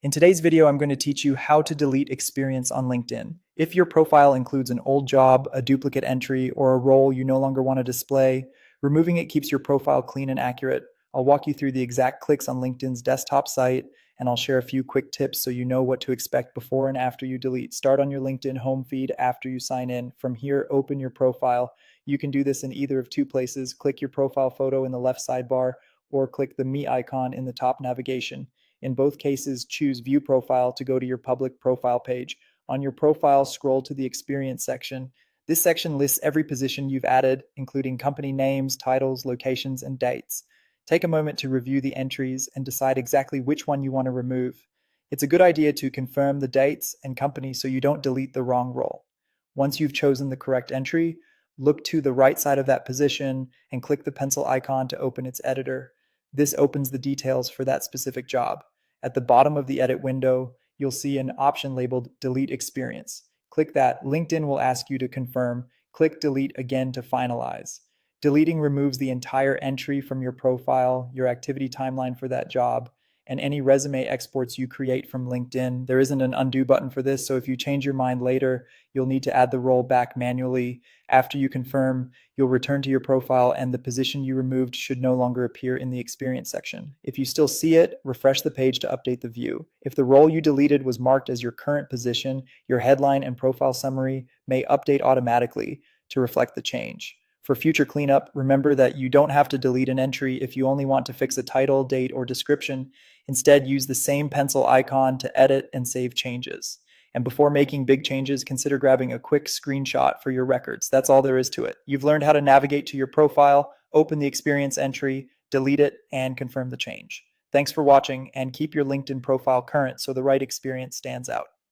In today's video, I'm going to teach you how to delete experience on LinkedIn. If your profile includes an old job, a duplicate entry, or a role you no longer want to display, removing it keeps your profile clean and accurate. I'll walk you through the exact clicks on LinkedIn's desktop site, and I'll share a few quick tips so you know what to expect before and after you delete. Start on your LinkedIn home feed after you sign in. From here, open your profile. You can do this in either of two places. Click your profile photo in the left sidebar, or click the Me icon in the top navigation. In both cases, choose View Profile to go to your public profile page. On your profile, scroll to the Experience section. This section lists every position you've added, including company names, titles, locations, and dates. Take a moment to review the entries and decide exactly which one you want to remove. It's a good idea to confirm the dates and company so you don't delete the wrong role. Once you've chosen the correct entry, look to the right side of that position and click the pencil icon to open its editor. This opens the details for that specific job. At the bottom of the edit window, you'll see an option labeled Delete Experience. Click that. LinkedIn will ask you to confirm. Click Delete again to finalize. Deleting removes the entire entry from your profile, your activity timeline for that job, and any resume exports you create from LinkedIn. There isn't an undo button for this, so if you change your mind later, you'll need to add the role back manually. After you confirm, you'll return to your profile and the position you removed should no longer appear in the experience section. If you still see it, refresh the page to update the view. If the role you deleted was marked as your current position, your headline and profile summary may update automatically to reflect the change. For future cleanup, remember that you don't have to delete an entry if you only want to fix a title, date, or description. Instead, use the same pencil icon to edit and save changes. And before making big changes, consider grabbing a quick screenshot for your records. That's all there is to it. You've learned how to navigate to your profile, open the experience entry, delete it, and confirm the change. Thanks for watching, and keep your LinkedIn profile current so the right experience stands out.